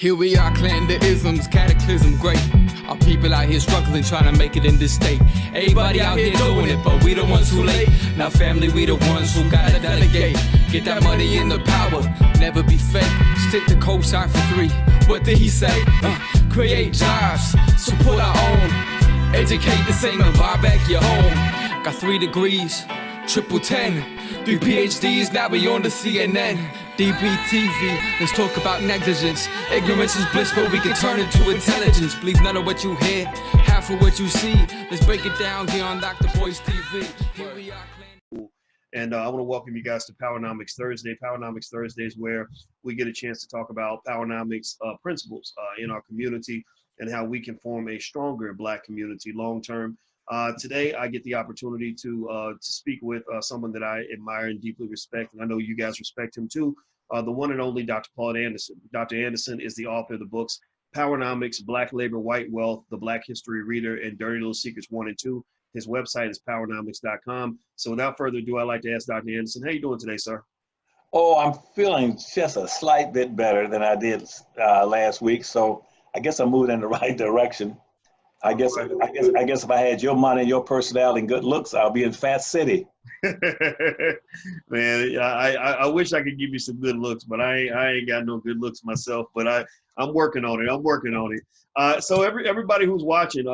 Here we are, clan the isms, cataclysm great. Our people out here struggling, trying to make it in this state. Everybody out here doing it, but we the ones who late. Now family, we the ones who gotta delegate. Get that money in the power, never be fake. Stick to cosign for 3. What did he say? Create jobs, support our own. Educate the same and buy back your home. Got 3 degrees, triple 10. 3 PhDs, now we on the CNN. DBTV, let's talk about negligence. Ignorance is bliss, but we can turn it to intelligence. Believe none of what you hear, half of what you see. Let's break it down here on Dr Boyce TV. Here we are. And I want to welcome you guys to Powernomics Thursday. Powernomics Thursday is where we get a chance to talk about Powernomics principles in our community and how we can form a stronger Black community long term. Today, I get the opportunity to speak with someone that I admire and deeply respect, and I know you guys respect him too, the one and only Dr. Paul Anderson. Dr. Anderson is the author of the books Powernomics, Black Labor, White Wealth, The Black History Reader, and Dirty Little Secrets 1 and 2. His website is powernomics.com. So without further ado, I'd like to ask Dr. Anderson, how you doing today, sir? Oh, I'm feeling just a slight bit better than I did last week, so I guess I'm moving in the right direction. I guess if I had your money, your personality, and good looks, I'll be in Fat City. Man, I wish I could give you some good looks, but I ain't got no good looks myself. But I'm working on it. So everybody who's watching,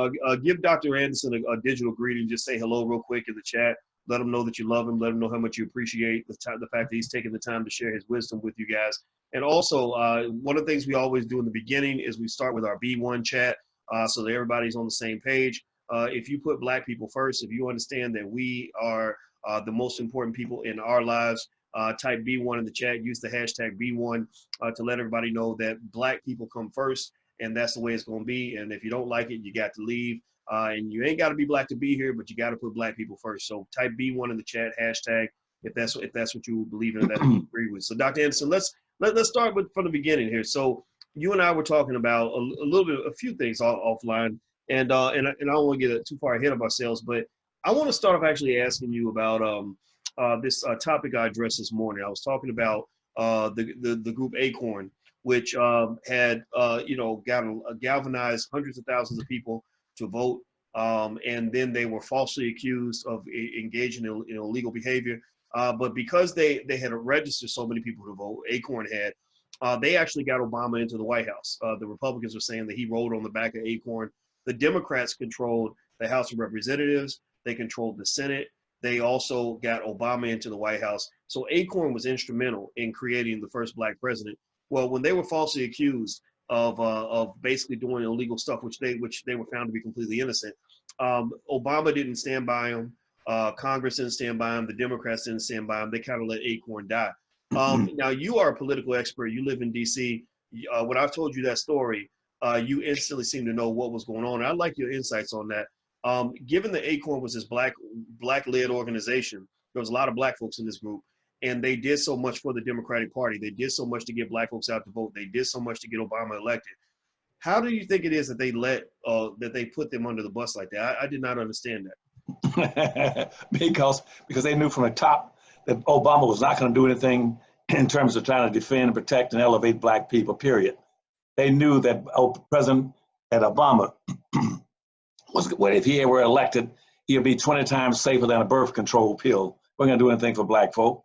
give Dr. Anderson a digital greeting. Just say hello real quick in the chat. Let him know that you love him. Let him know how much you appreciate the fact that he's taking the time to share his wisdom with you guys. And also, one of the things we always do in the beginning is we start with our B1 chat. So that everybody's on the same page. If you put Black people first, if you understand that we are the most important people in our lives, type B1 in the chat, use the hashtag B1 to let everybody know that Black people come first, and that's the way it's gonna be. And if you don't like it, you got to leave. And you ain't gotta be Black to be here, but you gotta put Black people first. So type B1 in the chat, hashtag, if that's what you believe in, that you agree with. So Dr. Anderson, let's start from the beginning here. So you and I were talking about a few things offline, and I don't want to get too far ahead of ourselves, but I want to start off actually asking you about this topic I addressed this morning. I was talking about the group Acorn, which had galvanized hundreds of thousands of people to vote, and then they were falsely accused of engaging in illegal behavior. But because they had registered so many people to vote, Acorn had. They actually got Obama into the White House. The Republicans were saying that he rode on the back of Acorn. The Democrats controlled the House of Representatives. They controlled the Senate. They also got Obama into the White House. So Acorn was instrumental in creating the first Black president. Well, when they were falsely accused of basically doing illegal stuff, which they were found to be completely innocent, Obama didn't stand by them. Congress didn't stand by them. The Democrats didn't stand by them. They kind of let Acorn die. Now, you are a political expert. You live in D.C. When I've told you that story, you instantly seem to know what was going on. And I'd like your insights on that. Given that Acorn was this Black-led organization, there was a lot of Black folks in this group, and they did so much for the Democratic Party. They did so much to get Black folks out to vote. They did so much to get Obama elected. How do you think it is that they put them under the bus like that? I did not understand that. because they knew from the top that Obama was not going to do anything in terms of trying to defend, protect, and elevate Black people, period. They knew that President Obama, if he were elected, he would be 20 times safer than a birth control pill. We're going to do anything for Black folk.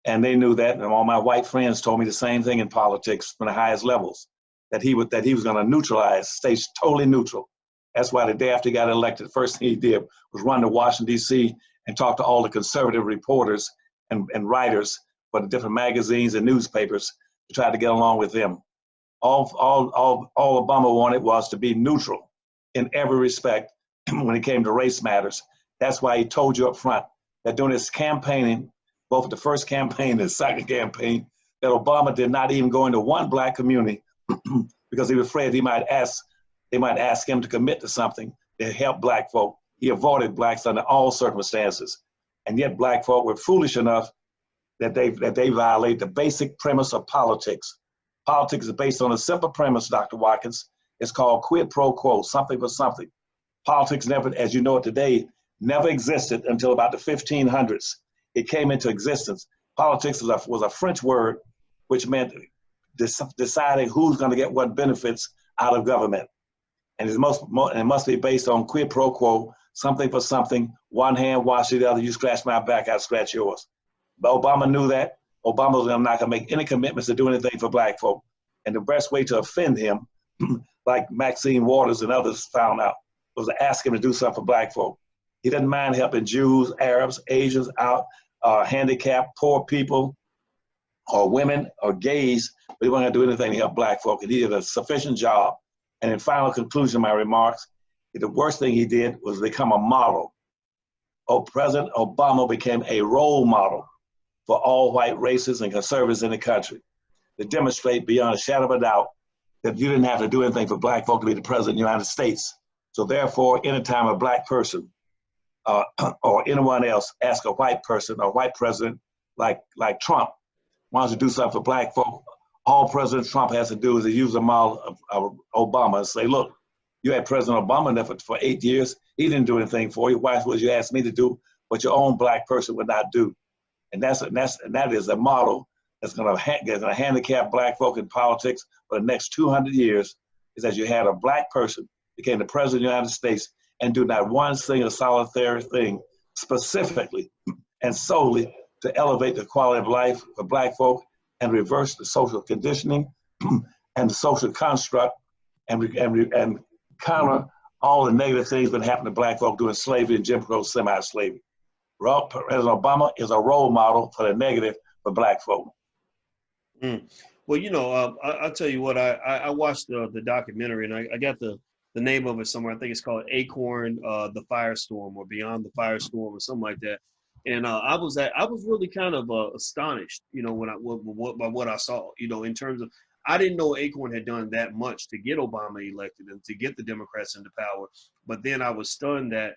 And they knew that, and all my white friends told me the same thing in politics from the highest levels, that he was going to neutralize, stay totally neutral. That's why the day after he got elected, the first thing he did was run to Washington, D.C. and talk to all the conservative reporters and writers for the different magazines and newspapers to try to get along with them. All Obama wanted was to be neutral in every respect when it came to race matters. That's why he told you up front that during his campaigning, both the first campaign and the second campaign, that Obama did not even go into one Black community because he was afraid they might ask him to commit to something to help Black folk. He avoided Blacks under all circumstances. And yet Black folk were foolish enough that they violate the basic premise of politics. Politics is based on a simple premise, Dr. Watkins. It's called quid pro quo, something for something. Politics never, as you know it today, never existed until about the 1500s. It came into existence. Politics was a French word which meant deciding who's going to get what benefits out of government. And it must be based on quid pro quo, something for something, one hand wash the other, you scratch my back, I scratch yours. But Obama knew that. Obama was not going to make any commitments to do anything for black folk. And the best way to offend him, like Maxine Waters and others found out, was to ask him to do something for black folk. He didn't mind helping Jews, Arabs, Asians out, handicapped, poor people, or women, or gays, but he wasn't going to do anything to help black folk. And he did a sufficient job. And in final conclusion of my remarks, the worst thing he did was become a model. President Obama became a role model for all white racists and conservatives in the country to demonstrate beyond a shadow of a doubt that you didn't have to do anything for black folk to be the president of the United States. So therefore, anytime a black person or anyone else asks a white person or white president like Trump wants to do something for black folk, all President Trump has to do is to use the model of Obama and say, look, you had President Obama there for 8 years. He didn't do anything for you. Why would you ask me to do what your own black person would not do? And that is a model that's going to handicap black folk in politics for the next 200 years, is that you had a black person became the president of the United States and do not one single solitary thing specifically and solely to elevate the quality of life for black folk and reverse the social conditioning and the social construct and counter all the negative things that happened to black folk during slavery and Jim Crow semi-slavery. President Obama is a role model for the negative for black folk. Well, you know, I'll tell you what, I watched the documentary, and I got the name of it somewhere. I think it's called Acorn, the Firestorm, or Beyond the Firestorm, or something like that. And I was really kind of astonished, you know, by what I saw, you know, in terms of, I didn't know Acorn had done that much to get Obama elected and to get the Democrats into power. But then I was stunned that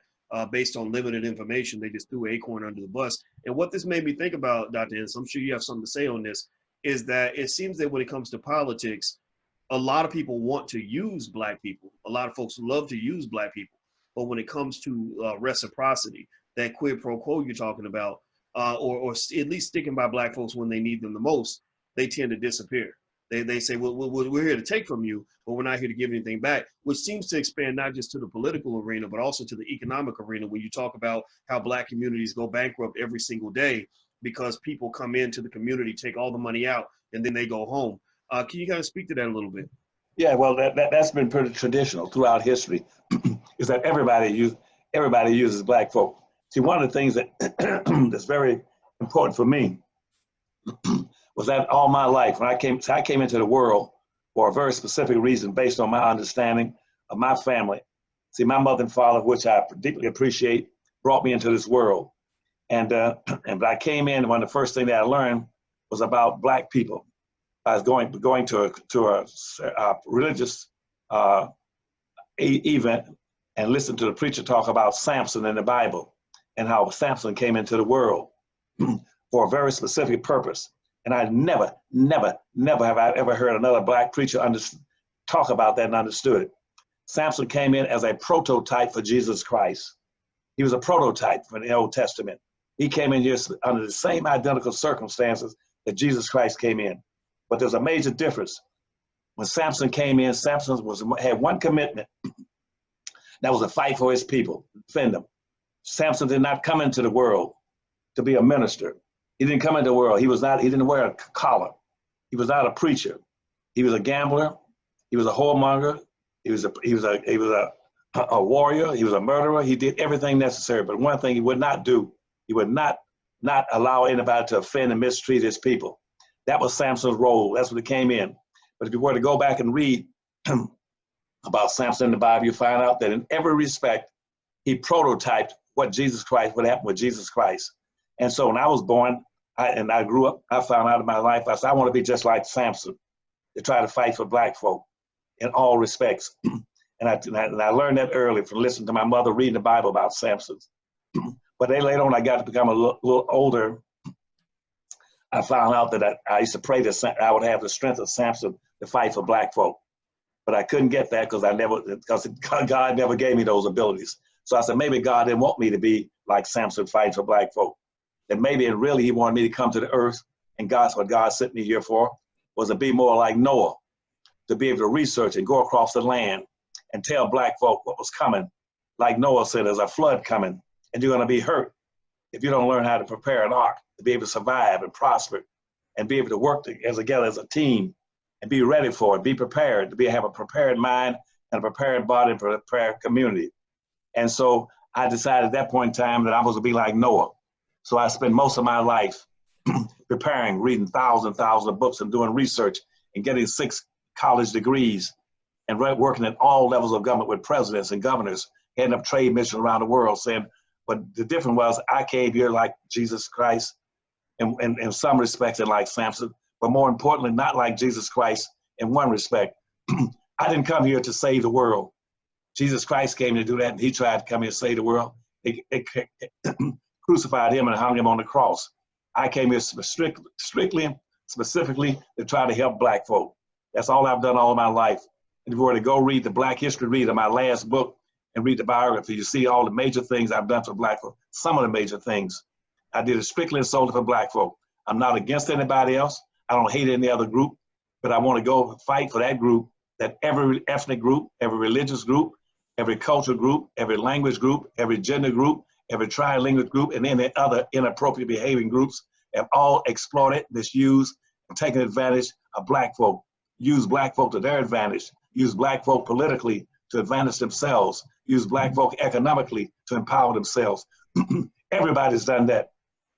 based on limited information, they just threw Acorn under the bus. And what this made me think about, Dr. Ennis, I'm sure you have something to say on this, is that it seems that when it comes to politics, a lot of people want to use black people. A lot of folks love to use black people. But when it comes to reciprocity, that quid pro quo you're talking about, or at least sticking by black folks when they need them the most, they tend to disappear. They say, well, we're here to take from you, but we're not here to give anything back, which seems to expand not just to the political arena, but also to the economic arena when you talk about how black communities go bankrupt every single day because people come into the community, take all the money out, and then they go home. Can you kind of speak to that a little bit? Yeah, well, that's been pretty traditional throughout history, is that everybody uses black folk. See, one of the things that that's very important for me was that all my life, when I came into the world for a very specific reason based on my understanding of my family. See, my mother and father, which I deeply appreciate, brought me into this world. And but I came in, and one of the first things that I learned was about black people. I was going to a religious event and listened to the preacher talk about Samson in the Bible and how Samson came into the world for a very specific purpose. And I never have I ever heard another black preacher talk about that and understood it. Samson came in as a prototype for Jesus Christ. He was a prototype for the Old Testament. He came in here under the same identical circumstances that Jesus Christ came in. But there's a major difference. When Samson came in, Samson had one commitment. That was to fight for his people, defend them. Samson did not come into the world to be a minister. He didn't come into the world. He didn't wear a collar. He was not a preacher. He was a gambler. He was a whoremonger. He was a warrior. He was a murderer. He did everything necessary. But one thing he would not do, he would not allow anybody to offend and mistreat his people. That was Samson's role. That's what he came in. But if you were to go back and read about Samson in the Bible, you find out that in every respect, he prototyped what happened with Jesus Christ. And so when I was born and I grew up, I found out in my life, I said, I want to be just like Samson, to try to fight for black folk in all respects. And I learned that early from listening to my mother reading the Bible about Samson. But then later on, I got to become a little older. I found out that I used to pray that I would have the strength of Samson to fight for black folk. But I couldn't get that because God never gave me those abilities. So I said, maybe God didn't want me to be like Samson fighting for black folk. And maybe really he wanted me to come to the earth, and that's what God sent me here for, was to be more like Noah, to be able to research and go across the land and tell black folk what was coming. Like Noah said, there's a flood coming, and you're going to be hurt if you don't learn how to prepare an ark to be able to survive and prosper and be able to work together as a team and be ready for it, be prepared, have a prepared mind and a prepared body and a prepared community. And so I decided at that point in time that I was to be like Noah. So I spent most of my life preparing, reading thousands of books and doing research and getting 6 college degrees and working at all levels of government with presidents and governors, heading up trade missions around the world, saying, but the difference was I came here like Jesus Christ in some respects and like Samson, but more importantly, not like Jesus Christ in one respect. I didn't come here to save the world. Jesus Christ came to do that, and he tried to come here to save the world. They crucified him and hung him on the cross. I came here strictly, specifically to try to help black folk. That's all I've done all of my life. And if you were to go read the Black History Reader, my last book, and read the biography, you see all the major things I've done for black folk. Some of the major things. I did it strictly and solely for black folk. I'm not against anybody else. I don't hate any other group, but I want to go fight for that group, that every ethnic group, every religious group, every cultural group, every language group, every gender group, every trilingual group, and any other inappropriate behaving groups have all exploited, misused, and taken advantage of black folk. Use black folk to their advantage. Use black folk politically to advance themselves. Use black folk economically to empower themselves. Everybody's done that.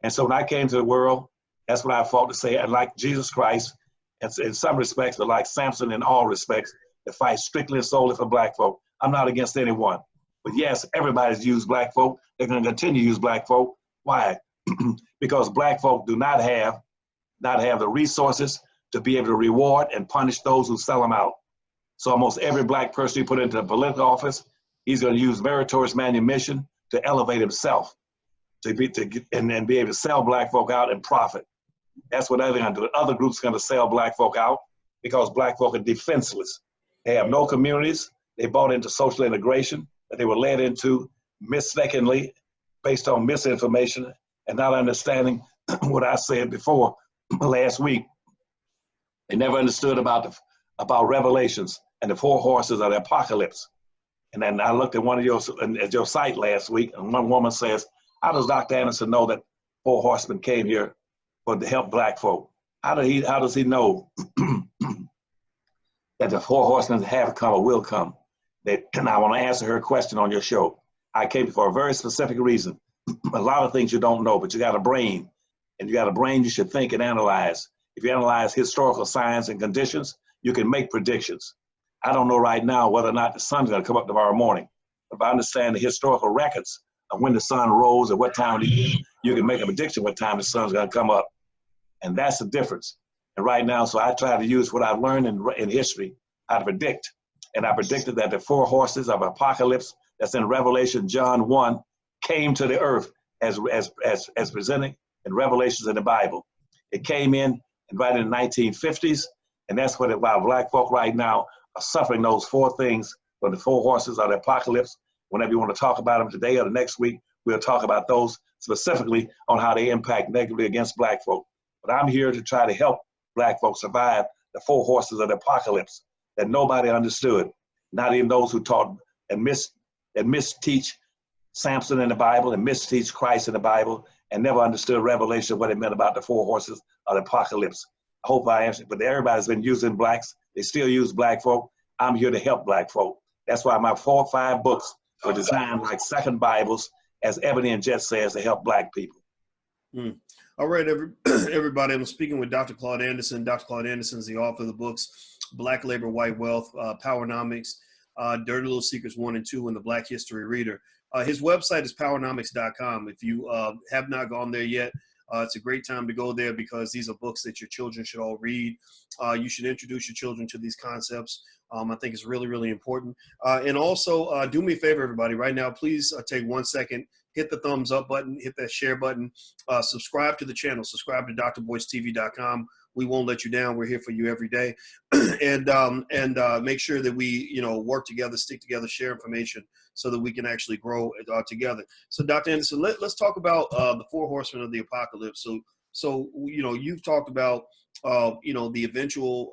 And so when I came to the world, that's what I fought to say. And like Jesus Christ, in some respects, but like Samson in all respects, to fight strictly and solely for black folk. I'm not against anyone. But yes, everybody's used black folk. They're going to continue to use black folk. Why? Because black folk do not have the resources to be able to reward and punish those who sell them out. So almost every black person you put into a political office, he's going to use meritorious manumission to elevate himself, and be able to sell black folk out and profit. That's what they're going to do. Other groups are going to sell black folk out because black folk are defenseless. They have no communities. They bought into social integration that they were led into mistakenly based on misinformation and not understanding what I said before last week. They never understood about Revelations and the 4 horses of the apocalypse. And then I looked at your site last week, and one woman says, how does Dr. Anderson know that 4 horsemen came here to help black folk? How does he know that the 4 horsemen have come or will come? And I want to answer her question on your show. I came for a very specific reason. A lot of things you don't know, but you got a brain. And you got a brain you should think and analyze. If you analyze historical science and conditions, you can make predictions. I don't know right now whether or not the sun's going to come up tomorrow morning. If I understand the historical records of when the sun rose at what time you can make a prediction what time the sun's going to come up. And that's the difference. And right now, so I try to use what I've learned in history, how to predict. And I predicted that the 4 horses of apocalypse that's in Revelation, John 1, came to the earth as presented in Revelations in the Bible. It came in right in the 1950s, and that's what why black folk right now are suffering those 4 things from the 4 horses of the apocalypse. Whenever you want to talk about them today or the next week, we'll talk about those specifically on how they impact negatively against black folk. But I'm here to try to help black folks survive the 4 horses of the apocalypse that nobody understood, not even those who taught and misteach Samson in the Bible and misteach Christ in the Bible and never understood Revelation, what it meant about the 4 horses of the apocalypse. I hope I answered, but everybody's been using blacks. They still use black folk. I'm here to help black folk. That's why my 4 or 5 books were designed like second Bibles, as Ebony and Jet says, to help black people. All right, everybody. I'm speaking with Dr. Claude Anderson. Dr. Claude Anderson is the author of the books Black Labor, White Wealth, Powernomics, Dirty Little Secrets 1 and 2, and the Black History Reader. His website is powernomics.com. If you have not gone there yet, it's a great time to go there because these are books that your children should all read. You should introduce your children to these concepts. I think it's really, really important. And also, do me a favor, everybody. Right now, please take 1 second, hit the thumbs up button, hit that share button, subscribe to the channel, subscribe to drboycetv.com. We won't let you down. We're here for you every day. and make sure that we, work together, stick together, share information so that we can actually grow together. So Dr. Anderson, let's talk about the 4 horsemen of the apocalypse. So you've talked about you know, the eventual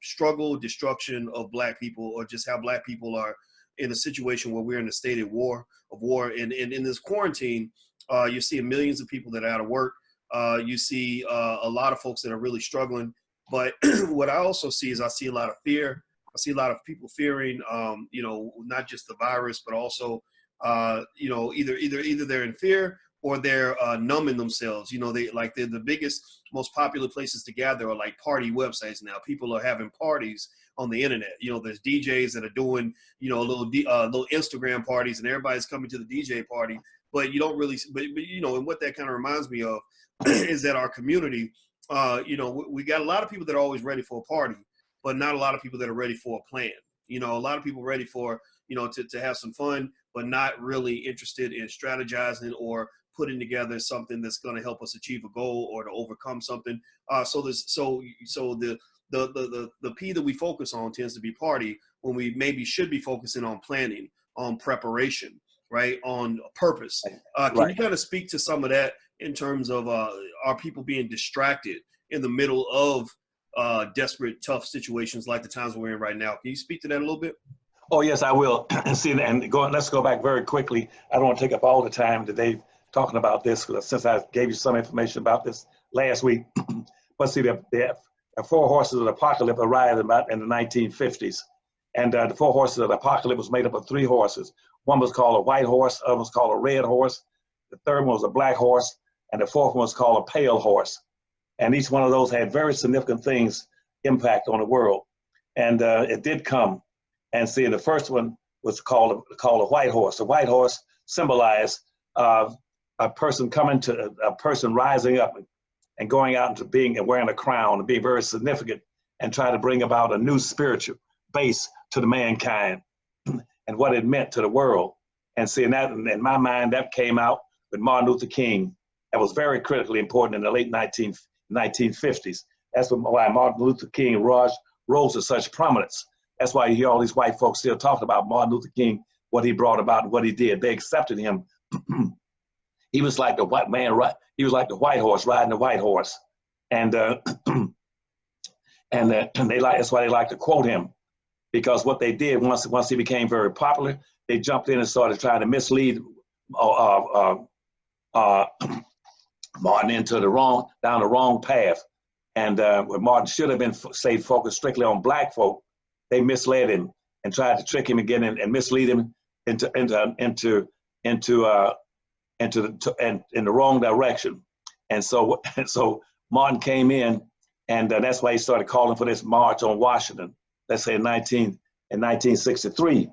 struggle, destruction of Black people, or just how Black people are in a situation where we're in a state of war. And in this quarantine, you're seeing millions of people that are out of work. You see a lot of folks that are really struggling. But what I also see is I see a lot of fear. I see a lot of people fearing, you know, not just the virus, but also, you know, either they're in fear or they're numbing themselves. You know, they're the biggest, most popular places to gather are like party websites now. People are having parties on the internet. You know, there's DJs that are doing, you know, little Instagram parties, and everybody's coming to the DJ party. But you don't really, but you know, and what that kind of reminds me of is that our community, you know, we got a lot of people that are always ready for a party, but not a lot of people that are ready for a plan. You know, a lot of people ready for, you know, to have some fun, but not really interested in strategizing or putting together something that's going to help us achieve a goal or to overcome something. So the P that we focus on tends to be party, when we maybe should be focusing on planning, on preparation, right, on purpose. Can you kind of speak to some of that in terms of are people being distracted in the middle of desperate, tough situations like the times we're in right now? Can you speak to that a little bit? Oh, yes, I will. See, and let's go back very quickly. I don't want to take up all the time today talking about this, since I gave you some information about this last week. But see, the four horses of the apocalypse arrived about in the 1950s. And the four horses of the apocalypse was made up of three horses. One was called a white horse, the other was called a red horse, the third one was a black horse, and the fourth one was called a pale horse. And each one of those had very significant things impact on the world. And it did come. And see, the first one was called a white horse. The white horse symbolized a person rising up and going out into being and wearing a crown and being very significant and try to bring about a new spiritual base to the mankind and what it meant to the world. And seeing that, in my mind, that came out with Martin Luther King. That was very critically important in the late 1950s. That's why Martin Luther King rose to such prominence. That's why you hear all these white folks still talking about Martin Luther King, what he brought about and what he did. They accepted him. He was like the white man, he was like the white horse riding the white horse. And that's why they like to quote him, because what they did once he became very popular, they jumped in and started trying to mislead Martin into down the wrong path. And when Martin should have been focused strictly on black folk, they misled him and tried to trick him again and mislead him in the wrong direction. And so Martin came in, and that's why he started calling for this march on Washington. Let's say in 1963.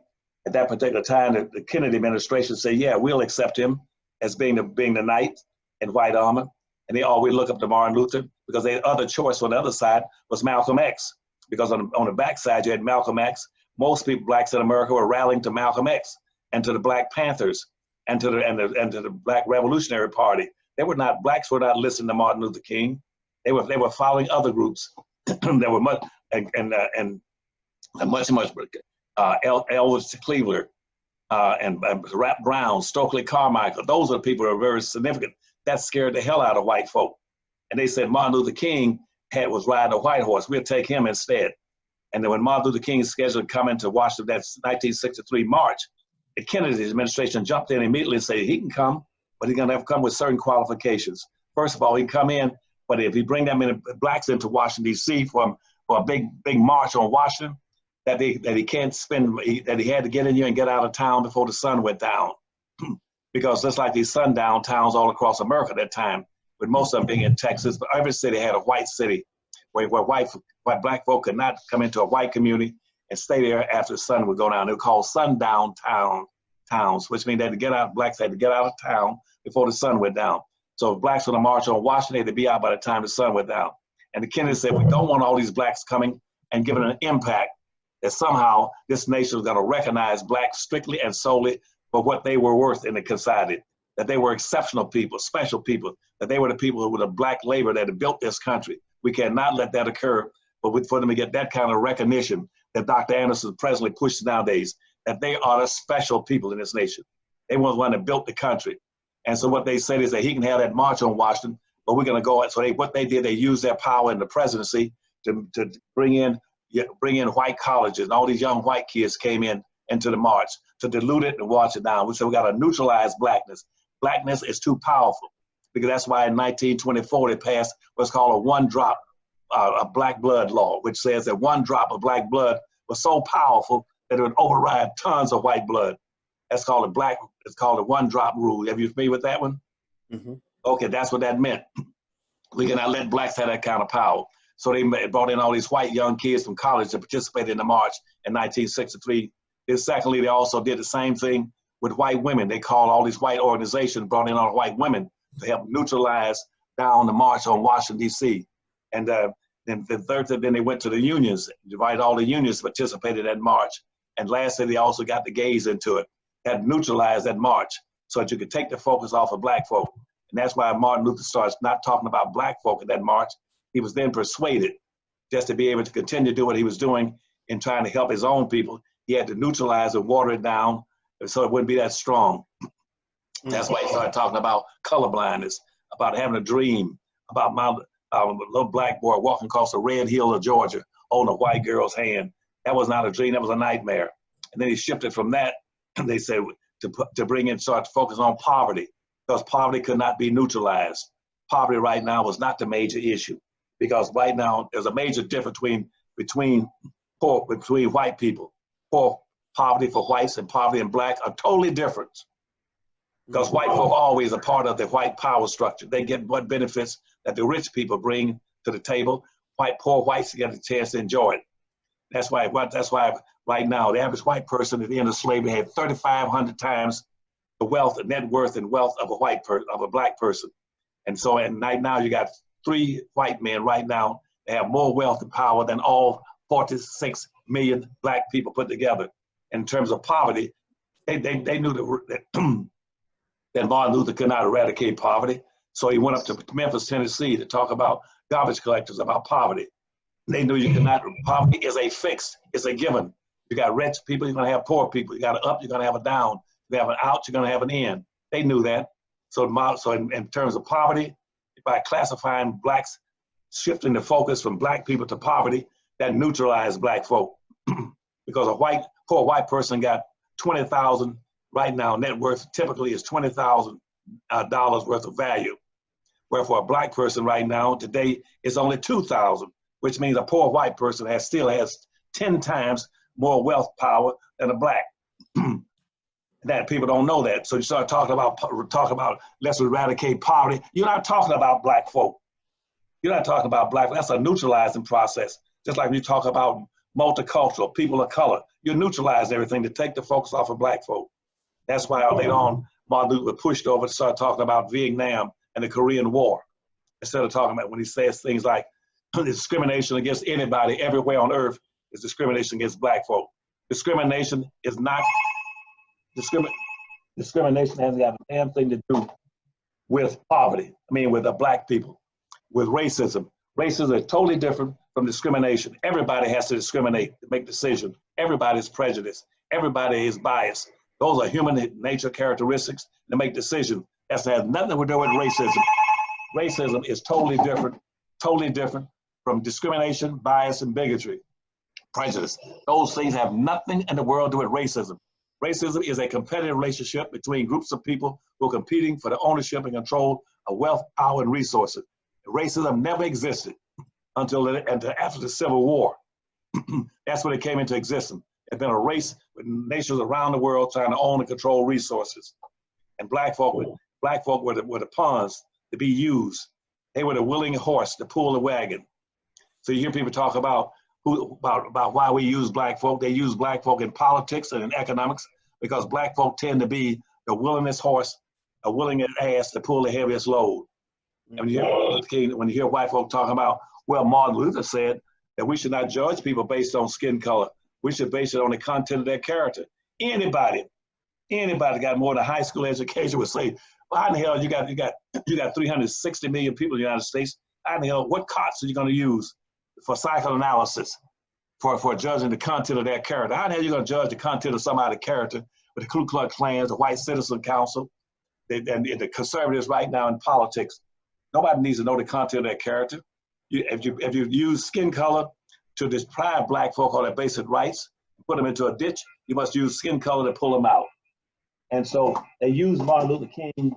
At that particular time, the Kennedy administration said, "Yeah, we'll accept him as being the knight in white armor." And they always look up to Martin Luther, because their other choice on the other side was Malcolm X. Because on the back side, you had Malcolm X. Most people, blacks in America, were rallying to Malcolm X and to the Black Panthers and to the Black Revolutionary Party. Blacks were not listening to Martin Luther King. They were following other groups that were much Elvis Cleveland and Rap Brown, Stokely Carmichael. Those are the people that are very significant. That scared the hell out of white folk. And they said Martin Luther King was riding a white horse. We'll take him instead. And then when Martin Luther King scheduled to come into Washington, that's 1963 March, the Kennedy administration jumped in immediately and said he can come, but he's going to have to come with certain qualifications. First of all, he can come in, but if he bring them in, blacks into Washington, D.C. for a big march on Washington, that he can't that he had to get in here and get out of town before the sun went down. Because just like these sundown towns all across America at that time, with most of them being in Texas, but every city had a white city where black folk could not come into a white community and stay there after the sun would go down. They were called sundown towns, which means blacks had to get out of town before the sun went down. So if blacks were to march on Washington, they had to be out by the time the sun went down. And the Kennedy said, we don't want all these blacks coming and giving an impact that somehow this nation was going to recognize blacks strictly and solely for what they were worth in the society, that they were exceptional people, special people, that they were the people who were the black labor that had built this country. We cannot let that occur, but for them to get that kind of recognition that Dr. Anderson presently pushes nowadays, that they are the special people in this nation. They were the one that built the country. And so what they said is that he can have that march on Washington, but we're going to go. So what they did, they used their power in the presidency to bring in white colleges, and all these young white kids came into the march to dilute it and wash it down. We said we got to neutralize blackness. Blackness is too powerful, because that's why in 1924 they passed what's called a one-drop a black blood law, which says that one drop of black blood was so powerful that it would override tons of white blood. That's called it's called a one-drop rule. Have you familiar with that one? Mm-hmm. Okay, that's what that meant. We cannot let blacks have that kind of power. So they brought in all these white young kids from college to participate in the march in 1963. Then secondly, they also did the same thing with white women. They called all these white organizations, brought in all white women to help neutralize down the march on Washington, D.C. And then the third thing, then they went to the unions, divided all the unions participated in that march. And lastly, they also got the gays into it, that neutralized that march so that you could take the focus off of black folk. And that's why Martin Luther starts not talking about black folk at that march. He was then persuaded just to be able to continue to do what he was doing in trying to help his own people. He had to neutralize and water it down so it wouldn't be that strong. That's why he started talking about colorblindness, about having a dream, about a little black boy walking across the red hill of Georgia holding a white girl's hand. That was not a dream, that was a nightmare. And then he shifted from that, they said, to bring in, start to focus on poverty, because poverty could not be neutralized. Poverty right now was not the major issue, because right now there's a major difference between white people. Poverty for whites and poverty in black are totally different, because white folk are always a part of the white power structure. They get what benefits that the rich people bring to the table. Poor whites get a chance to enjoy it. That's why right now the average white person at the end of slavery had 3,500 times the wealth, the net worth and wealth of a black person. And so, and right now you got 3 white men right now that have more wealth and power than all 46 million black people put together. In terms of poverty, they knew that Martin Luther could not eradicate poverty. So he went up to Memphis, Tennessee to talk about garbage collectors, about poverty. They knew you cannot, poverty is a fixed, it's a given. You got rich people, you're gonna have poor people. You got an up, you're gonna have a down. You have an out, you're gonna have an in. They knew that. So in terms of poverty, by classifying blacks, shifting the focus from black people to poverty, that neutralized black folk. Because a poor white person got 20,000 right now, net worth typically is $20,000 worth of value. Where for a black person right now, today, it's only 2,000, which means a poor white person still has 10 times more wealth power than a black. That people don't know that. So you start talking about let's eradicate poverty. You're not talking about black folk. You're not talking about black folk. That's a neutralizing process. Just like when you talk about multicultural, people of color, you neutralize everything to take the focus off of black folk. That's why later on, Martin Luther pushed over to start talking about Vietnam and the Korean War, instead of talking about when he says things like discrimination against anybody everywhere on earth is discrimination against black folk. Discrimination is not, discrimination hasn't got a damn thing to do with poverty. I mean, with the black people, with racism. Racism is totally different from discrimination. Everybody has to discriminate to make decisions. Everybody's prejudiced. Everybody is biased. Those are human nature characteristics to make decisions. That has nothing to do with racism. Racism is totally different from discrimination, bias, and bigotry. Prejudice. Those things have nothing in the world to do with racism. Racism is a competitive relationship between groups of people who are competing for the ownership and control of wealth, power, and resources. Racism never existed until after the Civil War. That's when it came into existence. It's been a race with nations around the world trying to own and control resources. And black folk were the pawns to be used. They were the willing horse to pull the wagon. So you hear people talk about why we use black folk. They use black folk in politics and in economics because black folk tend to be the willingest horse, a willing ass to pull the heaviest load. And when you hear white folk talking about, well, Martin Luther said that we should not judge people based on skin color. We should base it on the content of their character. Anybody got more than a high school education would say, well, how in the hell you got 360 million people in the United States? How in the hell, what cots are you going to use for psychoanalysis for judging the content of their character? How in the hell are you going to judge the content of somebody's character with the Ku Klux Klan, the White Citizen Council, and the conservatives right now in politics? Nobody needs to know the content of their character. If you use skin color to deprive black folk of their basic rights, put them into a ditch, you must use skin color to pull them out. And so they used Martin Luther King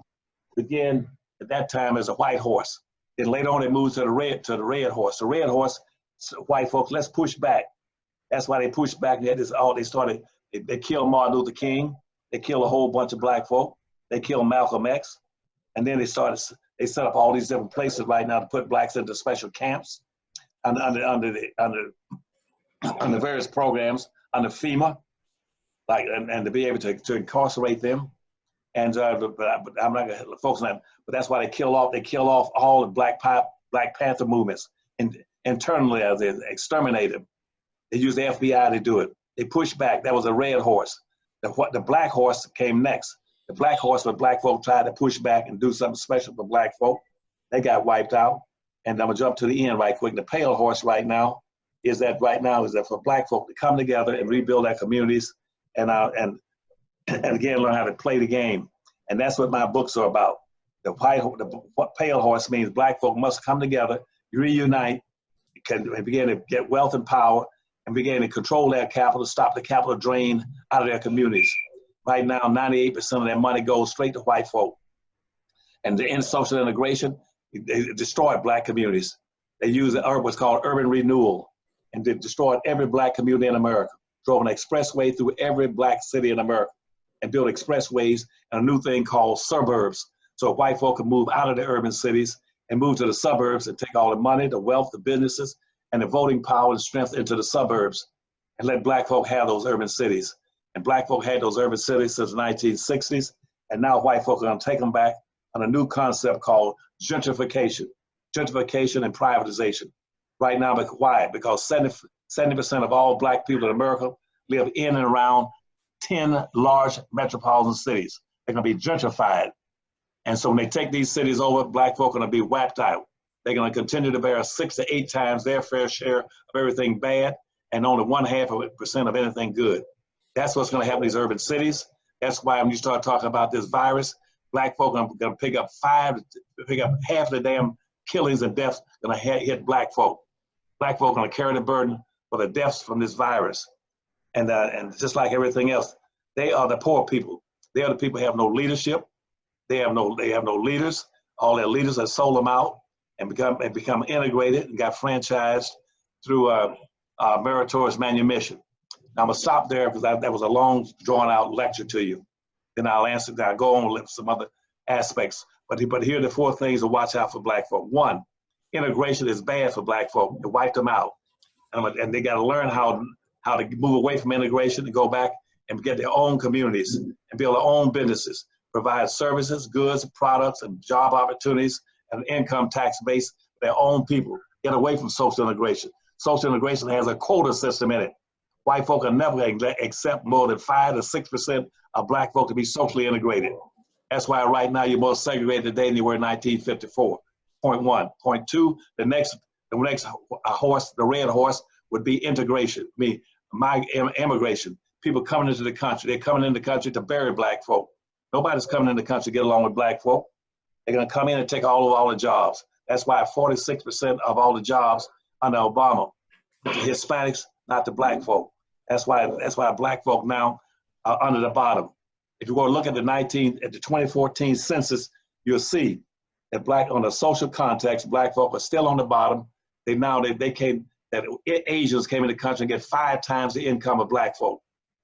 again at that time as a white horse. Then later on they moved to the red horse. The red horse, white folks, let's push back. That's why they pushed back. They killed Martin Luther King. They killed a whole bunch of black folk. They killed Malcolm X. And then they set up all these different places right now to put blacks into special camps under various programs, under FEMA, and to be able to incarcerate them. And but I'm not going to focus on that. But that's why they kill off all the Black Panther movements and internally as they exterminate them. They use the FBI to do it. They pushed back. That was a red horse. The black horse came next. The black horse, when black folk tried to push back and do something special for black folk, they got wiped out. And I'm gonna jump to the end right quick. The pale horse right now is that for black folk to come together and rebuild their communities and again learn how to play the game. And that's what my books are about. The pale horse means black folk must come together, reunite, and begin to get wealth and power, and begin to control their capital, stop the capital drain out of their communities. Right now, 98% of their money goes straight to white folk. And to end social integration, they destroyed black communities. They used what's called urban renewal, and they destroyed every black community in America. Drove an expressway through every black city in America and built expressways and a new thing called suburbs. So white folk can move out of the urban cities and move to the suburbs and take all the money, the wealth, the businesses, and the voting power and strength into the suburbs and let black folk have those urban cities. And black folk had those urban cities since the 1960s, and now white folk are gonna take them back on a new concept called gentrification and privatization. Right now, why? Because 70% of all black people in America live in and around 10 large metropolitan cities. They're gonna be gentrified. And so when they take these cities over, black folk are gonna be wiped out. They're gonna continue to bear 6 to 8 times their fair share of everything bad and only 0.5% of anything good. That's what's going to happen in these urban cities. That's why when you start talking about this virus, black folk are going to pick up half the damn killings and deaths going to hit black folk. Black folk are going to carry the burden for the deaths from this virus. And just like everything else, they are the poor people. They are the people who have no leadership. They have no leaders. All their leaders have sold them out and become integrated and got franchised through meritorious manumission. Now I'm gonna stop there because that was a long, drawn-out lecture to you. Then I'll go on with some other aspects. But here are the 4 things to watch out for black folk. 1, integration is bad for black folk. It wiped them out, and they got to learn how to move away from integration and go back and get their own communities and build their own businesses, provide services, goods, products, and job opportunities and income tax base for their own people. Get away from social integration. Social integration has a quota system in it. White folk are never accept more than 5 to 6% of black folk to be socially integrated. That's why right now you're more segregated today than you were in 1954. Point 1. Point 2, the next horse, the red horse, would be integration. Immigration. People coming into the country. They're coming into the country to bury black folk. Nobody's coming into the country to get along with black folk. They're gonna come in and take all the jobs. That's why 46% of all the jobs under Obama, the Hispanics, not the black folk. That's why black folk now are under the bottom. If you go look at the 2014 census, you'll see that on the social context, black folk are still on the bottom. Asians came in the country and get 5 times the income of black folk.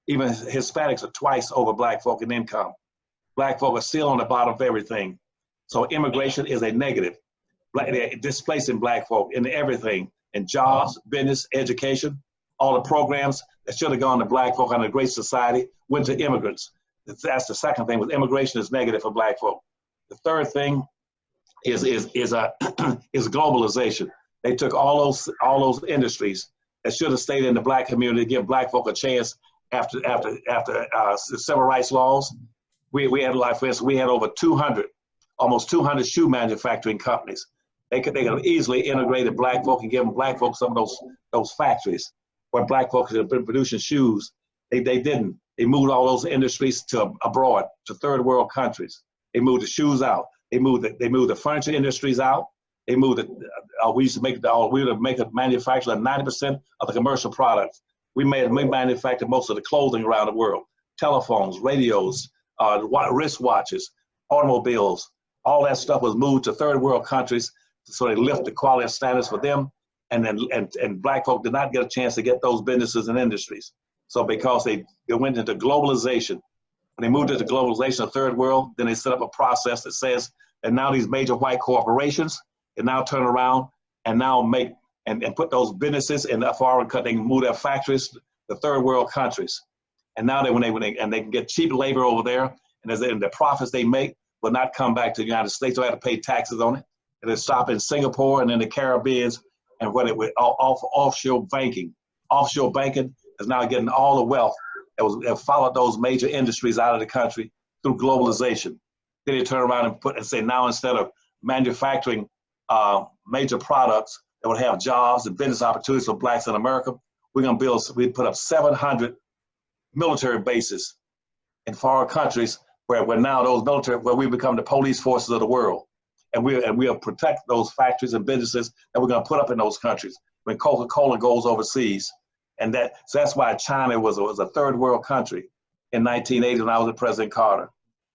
Even Hispanics are twice over black folk in income. Black folk are still on the bottom of everything. So immigration is a negative. They're displacing black folk in everything, in jobs, business, education. All the programs that should have gone to black folk under a great society went to immigrants. That's the second thing. With immigration is negative for black folk. The third thing is globalization. They took all those industries that should have stayed in the black community to give black folk a chance after the civil rights laws. We had, like, for instance, we had almost 200 shoe manufacturing companies. They could have easily integrated black folk and given black folk some of those factories where black folk have been producing shoes. They didn't. They moved all those industries to abroad, to third world countries. They moved the shoes out. They moved the furniture industries out. They moved we used to make we would make a manufacture 90% of the commercial products. We manufactured most of the clothing around the world, telephones, radios, wristwatches, automobiles. All that stuff was moved to third world countries, so they lift the quality of standards for them. And black folk did not get a chance to get those businesses and industries. So because they went into globalization, when they moved into globalization of third world, then they set up a process that says, and now these major white corporations can now turn around and now make and put those businesses in the foreign country, they can move their factories to third world countries. And now they can get cheap labor over there, and the profits they make will not come back to the United States. They'll have to pay taxes on it. And they stop in Singapore and in the Caribbean, and when it with offshore banking. Offshore banking is now getting all the wealth that followed those major industries out of the country through globalization. Then they turn around and say, now instead of manufacturing major products that would have jobs and business opportunities for blacks in America, we put up 700 military bases in foreign countries where now those military, where we become the police forces of the world. And we'll protect those factories and businesses that we're going to put up in those countries when Coca-Cola goes overseas. And so that's why China was a third world country in 1980 when I was with President Carter.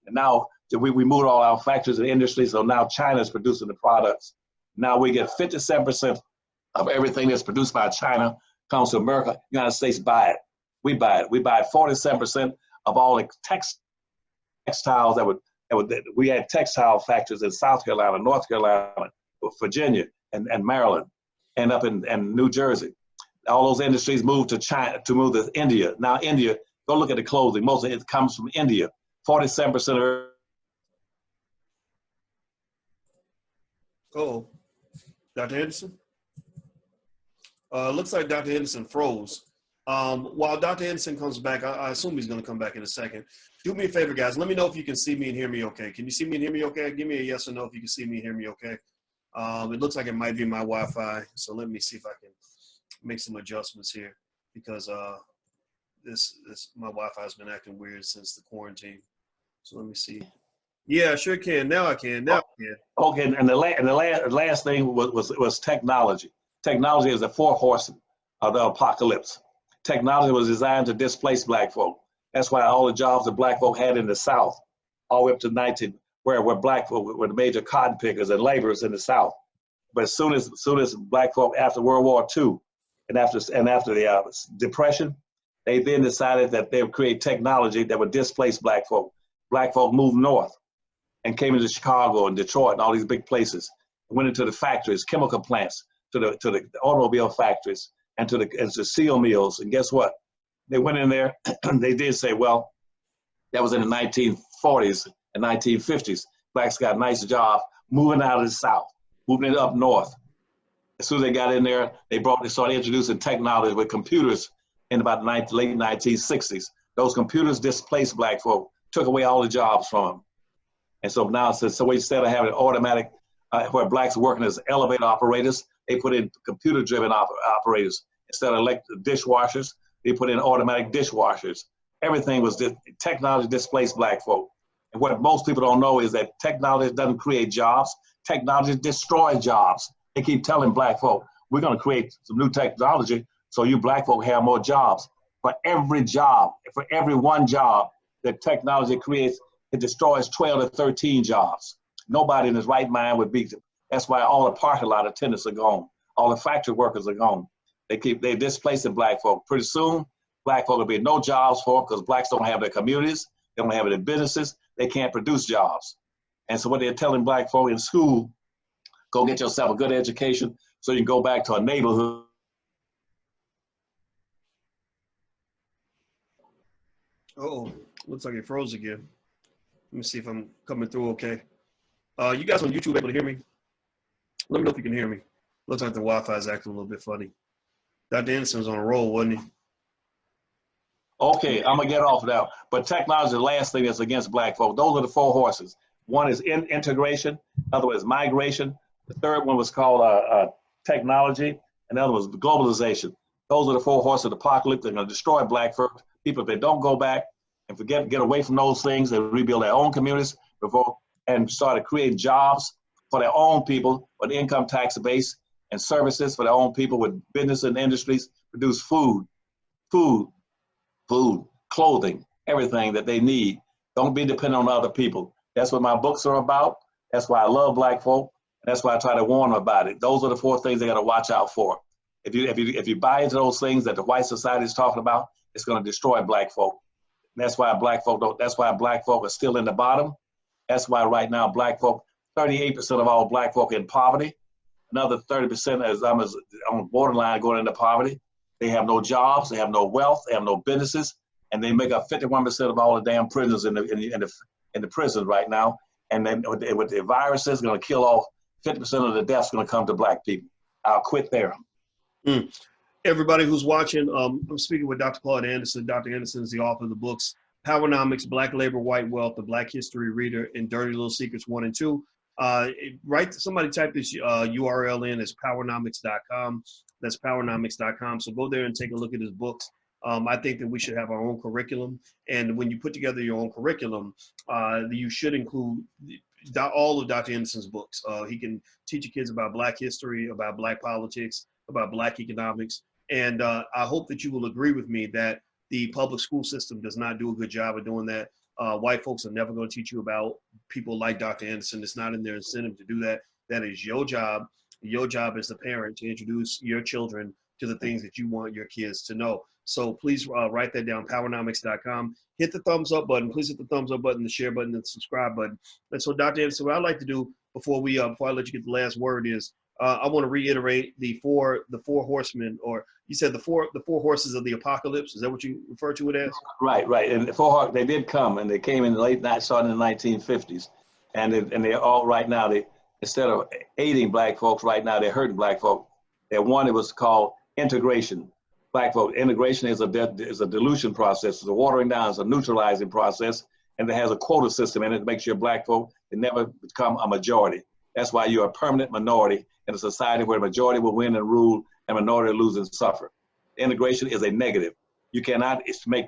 And now we moved all our factories and industries, so now China is producing the products. Now we get 57% of everything that's produced by China comes to America. United States buy it. We buy it. We buy 47% of all the textiles we had textile factories in South Carolina, North Carolina, Virginia, and Maryland, and up in New Jersey. All those industries moved to China, move to India. Now India, go look at the clothing. Most of it comes from India. 47% of Oh, Dr. Henderson? Looks like Dr. Henderson froze. While Dr. Henderson comes back, I assume he's going to come back in a second. Do me a favor, guys. Let me know if you can see me and hear me okay. Can you see me and hear me okay? Give me a yes or no if you can see me and hear me okay. It looks like it might be my Wi-Fi, so let me see if I can make some adjustments here because my Wi-Fi has been acting weird since the quarantine. So let me see. Yeah, I sure can. Now I can. Now I can. Okay, and the last thing was technology. Technology is the fourth horse of the apocalypse. Technology was designed to displace black folk. That's why all the jobs that black folk had in the South, all the way up to where black folk were the major cotton pickers and laborers in the South. But as soon as black folk after World War II and after the Depression, they then decided that they would create technology that would displace black folk. Black folk moved north and came into Chicago and Detroit and all these big places. Went into the factories, chemical plants, to the automobile factories, and to the steel mills. And guess what? They went in there and they did say, well, that was in the 1940s and 1950s. Blacks got a nice job moving out of the South, moving it up north. As soon as they got in there, they started introducing technology with computers in about the late 1960s. Those computers displaced black folk, took away all the jobs from them. And so now, so instead of having automatic, where blacks working as elevator operators, they put in computer-driven operators. Instead of electric dishwashers, they put in automatic dishwashers. Everything was technology displaced black folk. And what most people don't know is that technology doesn't create jobs. Technology destroys jobs. They keep telling black folk, we're going to create some new technology so you black folk have more jobs. For every job, for every one job that technology creates, it destroys 12 to 13 jobs. Nobody in his right mind would be. That's why all the parking lot attendants are gone. All the factory workers are gone. They're displacing black folk. Pretty soon, black folk will be no jobs for them because blacks don't have their communities. They don't have their businesses. They can't produce jobs. And so what they're telling black folk in school, go get yourself a good education so you can go back to a neighborhood. Uh-oh, looks like it froze again. Let me see if I'm coming through okay. You guys on YouTube able to hear me? Let me know if you can hear me. Looks like the Wi-Fi is acting a little bit funny. Dr. Anderson was on a roll, wasn't he? Okay, I'm gonna get off now. But technology is the last thing that's against black folk. Those are the four horses. One is integration, another one is migration. The third one was called technology, and the other was globalization. Those are the four horses of the apocalypse. They're gonna destroy black folk. People, if they don't go back and get away from those things and rebuild their own communities before and started creating jobs for their own people with income tax base and services for their own people with business and industries, produce food, clothing, everything that they need. Don't be dependent on other people. That's what my books are about. That's why I love black folk. And that's why I try to warn them about it. Those are the 4 things they got to watch out for. If you buy into those things that the white society is talking about, it's going to destroy black folk. And that's why black folk are still in the bottom. That's why right now black folk, 38% of all black folk in poverty. Another 30% is on borderline going into poverty. They have no jobs, they have no wealth, they have no businesses, and they make up 51% of all the damn prisoners in the prison right now. And then with the viruses, it's going to kill off 50% of the deaths going to come to black people. I'll quit there. Everybody who's watching, I'm speaking with Dr. Claude Anderson. Dr. Anderson is the author of the books Powernomics, Black Labor, White Wealth, The Black History Reader, and Dirty Little Secrets 1 and 2. Somebody type this URL in. It's powernomics.com. That's powernomics.com. So go there and take a look at his books. I think that we should have our own curriculum. And when you put together your own curriculum, you should include all of Dr. Anderson's books. He can teach your kids about black history, about black politics, about black economics. And I hope that you will agree with me that the public school system does not do a good job of doing that. White folks are never going to teach you about people like Dr. Anderson. It's not in their incentive to do that. That is your job. Your job as the parent to introduce your children to the things that you want your kids to know. So please write that down, powernomics.com. Hit the thumbs up button. Please hit the thumbs up button, the share button, and the subscribe button. And so, Dr. Anderson, what I'd like to do before I let you get the last word is, I want to reiterate the four horsemen, or you said the four horses of the apocalypse. Is that what you refer to it as? Right. And they did come, and they came in the late night, starting in the 1950s, and they're all right now. Instead of aiding black folks, right now they're hurting black folk. It was called integration. Black folk integration is a dilution process. It's a watering down. It's a neutralizing process, and it has a quota system in it that makes sure black folk can never become a majority. That's why you're a permanent minority in a society where the majority will win and rule and minority will lose and suffer. Integration is a negative. You cannot make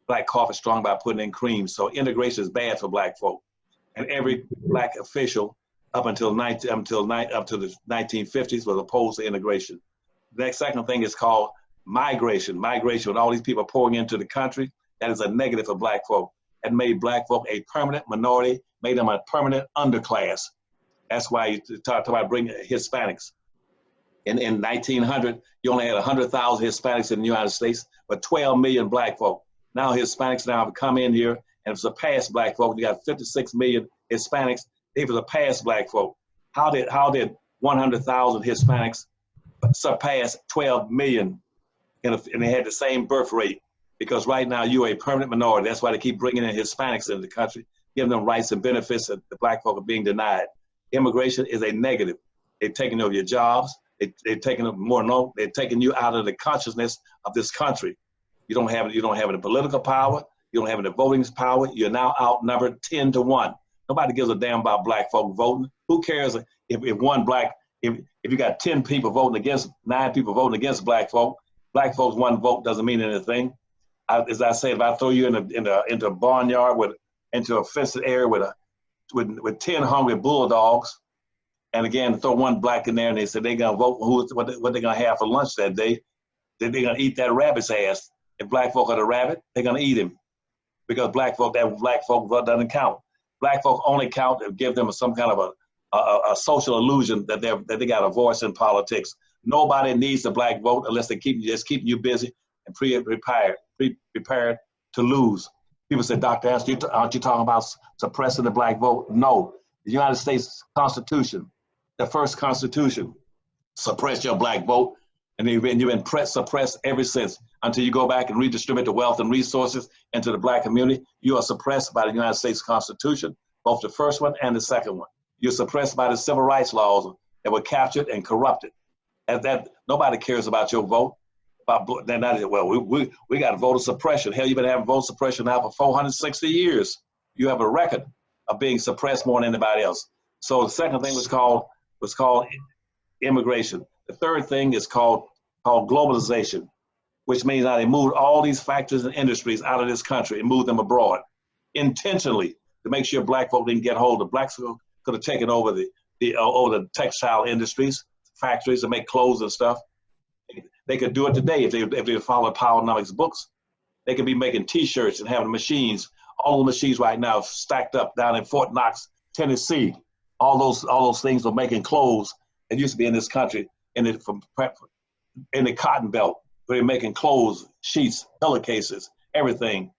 black coffee strong by putting in cream. So integration is bad for black folk. And every black official up to the 1950s was opposed to integration. The second thing is called migration. Migration, with all these people pouring into the country, that is a negative for black folk. That made black folk a permanent minority, made them a permanent underclass. That's why you talk about bringing Hispanics. In 1900, you only had 100,000 Hispanics in the United States, but 12 million black folk. Now Hispanics have come in here and surpassed black folk. You got 56 million Hispanics. They've surpassed black folk. How did 100,000 Hispanics surpass 12 million and they had the same birth rate? Because right now you're a permanent minority. That's why they keep bringing in Hispanics into the country, giving them rights and benefits that the black folk are being denied. Immigration is a negative. They're taking over your jobs. They're taking they're taking you out of the consciousness of this country. You don't have any political power. You don't have any voting power. You're now outnumbered 10 to 1. Nobody gives a damn about black folk voting. Who cares if you got 10 people voting against, 9 people voting against black folks, one vote doesn't mean anything. As I said, if I throw you into a barnyard into a fenced area with 10 hungry bulldogs, and again throw one black in there, and they said they're gonna vote what they're gonna have for lunch that day, they're gonna eat that rabbit's ass. If black folk are the rabbit, they're gonna eat him, because black folk vote doesn't count. Black folk only count and give them some kind of a social illusion that they got a voice in politics. Nobody needs the black vote unless they keeping you busy and prepared to lose. People say, Dr. Anderson, aren't you talking about suppressing the black vote? No. The United States Constitution, the first Constitution, suppressed your black vote, and you've been suppressed ever since until you go back and redistribute the wealth and resources into the black community. You are suppressed by the United States Constitution, both the first one and the second one. You're suppressed by the civil rights laws that were captured and corrupted. And that nobody cares about your vote. We got voter suppression. Hell, you've been having voter suppression now for 460 years. You have a record of being suppressed more than anybody else. So the second thing was called immigration. The third thing is called globalization, which means now they moved all these factories and industries out of this country and moved them abroad intentionally. to make sure black folk didn't get hold of. Blacks could have taken over over the textile industries, factories, and make clothes and stuff. They could do it today if they followed Powernomics books. They could be making T-shirts and having machines. All the machines right now stacked up down in Fort Knox, Tennessee. All those things are making clothes that used to be in this country in the cotton belt, where they're making clothes, sheets, pillowcases, everything.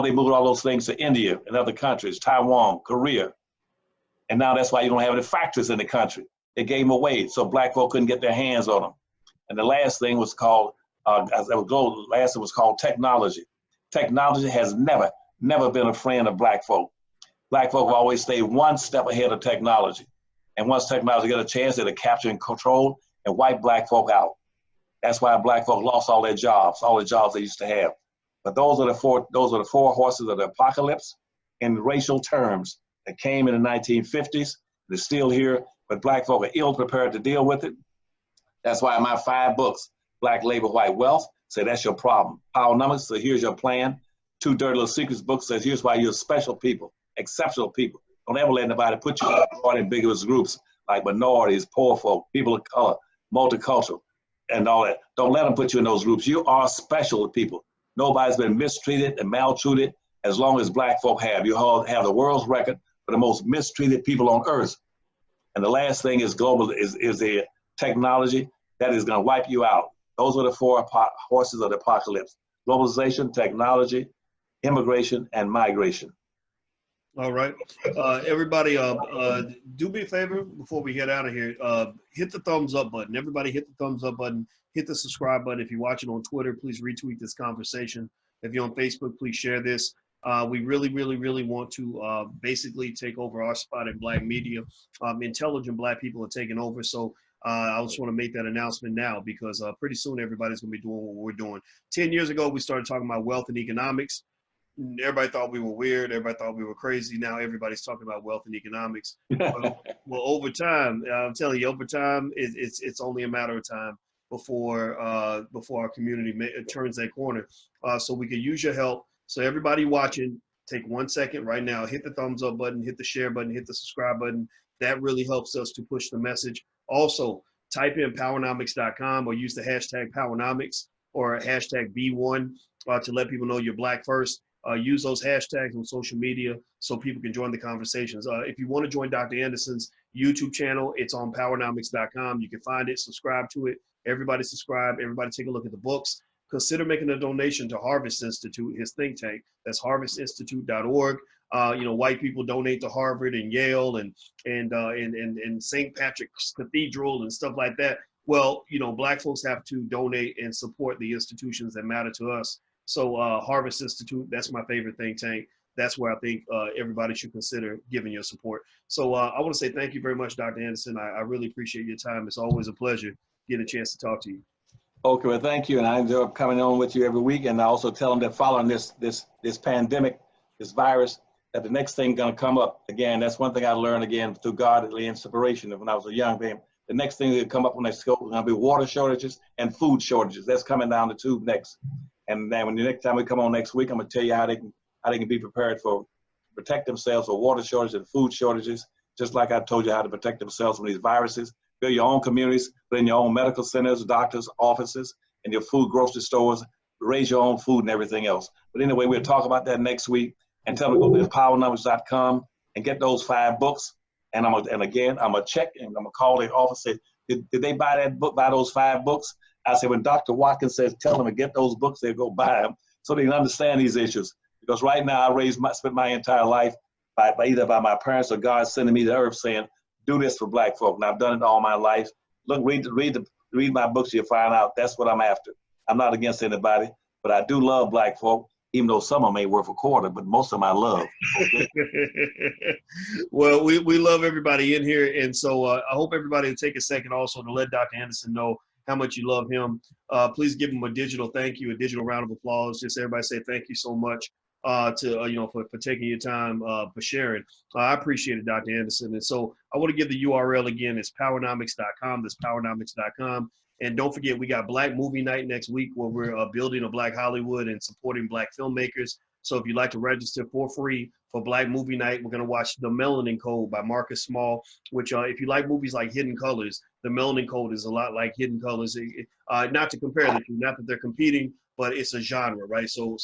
They moved all those things to India and other countries, Taiwan, Korea. And now that's why you don't have any factories in the country. They gave them away, so black folk couldn't get their hands on them. And the last thing was called, technology. Technology has never been a friend of black folk. Black folk have always stayed one step ahead of technology. And once technology get a chance, it'll capture and control and wipe black folk out. That's why black folk lost all the jobs they used to have. But those are the four horses of the apocalypse in racial terms that came in the 1950s. They're still here, but black folk are ill prepared to deal with it. That's why my 5 books, Black Labor, White Wealth, say that's your problem. Powernomics, so here's your plan. 2 Dirty Little Secrets books says here's why you're special people, exceptional people. Don't ever let anybody put you in broad ambiguous groups like minorities, poor folk, people of color, multicultural, and all that. Don't let them put you in those groups. You are special people. Nobody's been mistreated and maltreated as long as black folk have. You have the world's record for the most mistreated people on earth. And the last thing is the technology that is going to wipe you out. Those are the 4 horses of the apocalypse: globalization, technology, immigration, and migration. All right. Everybody, do me a favor before we get out of here. Hit the thumbs up button. Everybody hit the thumbs up button. Hit the subscribe button. If you're watching on Twitter, please retweet this conversation. If you're on Facebook, please share this. We really want to basically take over our spot in black media. Intelligent black people are taking over. So I just want to make that announcement now, because pretty soon everybody's going to be doing what we're doing. 10 years ago, we started talking about wealth and economics. Everybody thought we were weird. Everybody thought we were crazy. Now everybody's talking about wealth and economics. Well, over time, I'm telling you, over time, it's only a matter of time before our community turns that corner. So we could use your help. So everybody watching, take 1 second right now, hit the thumbs up button, hit the share button, hit the subscribe button. That really helps us to push the message. Also, type in powernomics.com or use the hashtag Powernomics or hashtag B1 to let people know you're black first. Use those hashtags on social media so people can join the conversations. If you want to join Dr. Anderson's YouTube channel, it's on powernomics.com. You can find it, subscribe to it. Everybody subscribe. Everybody take a look at the books. Consider making a donation to Harvest Institute, his think tank. That's harvestinstitute.org. White people donate to Harvard and Yale and St. Patrick's Cathedral and stuff like that. Well, black folks have to donate and support the institutions that matter to us. So Harvest Institute, that's my favorite think tank. That's where I think everybody should consider giving your support. So I want to say thank you very much, Dr. Anderson. I really appreciate your time. It's always a pleasure getting a chance to talk to you. Okay, well, thank you. And I enjoy coming on with you every week. And I also tell them that following this pandemic, this virus, that the next thing going to come up. Again, that's one thing I learned again through godly inspiration when I was a young man. The next thing that come up when they go is going to be water shortages and food shortages. That's coming down the tube next. And then when the next time we come on next week, I'm going to tell you how they can be prepared for protect themselves for water shortages and food shortages, just like I told you how to protect themselves from these viruses. Build your own communities, put in your own medical centers, doctors' offices, and your food grocery stores. Raise your own food and everything else. But anyway, we'll talk about that next week. And tell them to go to powernumbers.com and get those 5 books. And again, I'm gonna check and I'm gonna call the office. Say, did they buy that book? Buy those 5 books? I said, when Dr. Watkins says, tell them to get those books, they'll go buy them so they can understand these issues. Because right now, spent my entire life by either by my parents or God sending me to earth saying, do this for black folk. And I've done it all my life. Look, read my books, you'll find out that's what I'm after. I'm not against anybody, but I do love black folk, even though some of them ain't worth a quarter, but most of them I love. Well, we love everybody in here. And so I hope everybody will take a second also to let Dr. Anderson know how much you love him. Please give him a digital thank you, a digital round of applause. Just everybody say thank you so much for taking your time, for sharing. I appreciate it, Dr. Anderson. And so I want to give the URL again. It's powernomics.com. That's powernomics.com. And don't forget, we got Black Movie Night next week where we're building a Black Hollywood and supporting Black filmmakers. So if you'd like to register for free for Black Movie Night, we're going to watch The Melanin Code by Marcus Small, which if you like movies like Hidden Colors, The Melanin Code is a lot like Hidden Colors. Not to compare the two, not that they're competing, but it's a genre, right? So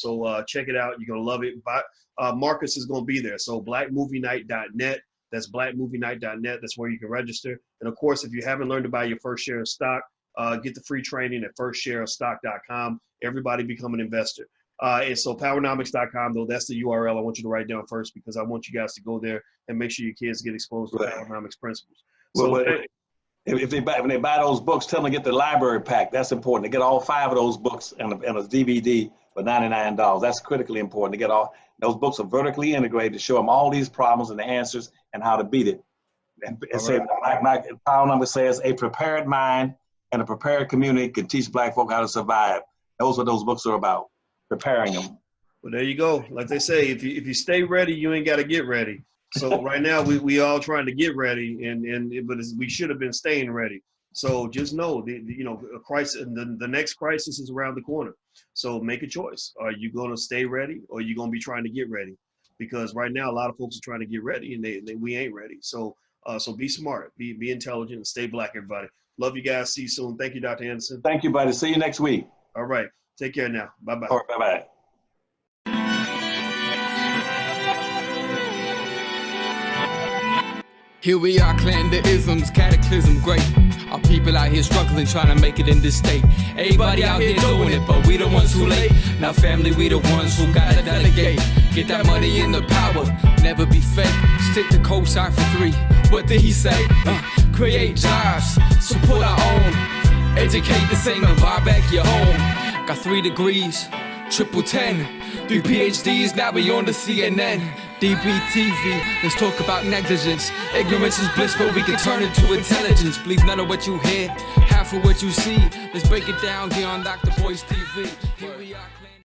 check it out. You're going to love it. Marcus is going to be there. So blackmovienight.net. That's blackmovienight.net. That's where you can register. And of course, if you haven't learned to buy your first share of stock, get the free training at firstshareofstock.com. Everybody become an investor. And so powernomics.com, though, that's the URL I want you to write down first, because I want you guys to go there and make sure your kids get exposed to Powernomics principles. So when they buy those books, tell them to get the library pack. That's important. To get all 5 of those books and a DVD for $99. That's critically important. To get all those books are vertically integrated to show them all these problems and the answers and how to beat it. And say, like Powernomics says, a prepared mind and a prepared community can teach Black folk how to survive. Those are what those books are about, preparing them. Well, there you go. Like they say, if you stay ready, you ain't got to get ready. So right now we all trying to get ready, but we should have been staying ready. So just know, a crisis, the next crisis is around the corner. So make a choice. Are you going to stay ready, or are you going to be trying to get ready? Because right now a lot of folks are trying to get ready, and we ain't ready. So be smart, be intelligent, and stay Black, everybody. Love you guys. See you soon. Thank you, Dr. Anderson. Thank you, buddy. See you next week. All right. Take care now. Bye-bye. All right, bye-bye. Here we are, clan the isms, cataclysm great. Our people out here struggling, trying to make it in this state. Everybody out here doing it, but we the ones who late. Now family, we the ones who gotta delegate. Get that money in the power, never be fake. Stick to cosign for 3. What did he say? Create jobs, support our own. Educate the same and buy back your home. Got 3 degrees, triple 10. 3 PhDs, now we on the CNN. DBTV, let's talk about negligence. Ignorance is bliss, but we can turn it to intelligence. Believe none of what you hear, half of what you see. Let's break it down here on Dr. Boyce TV. Here we are.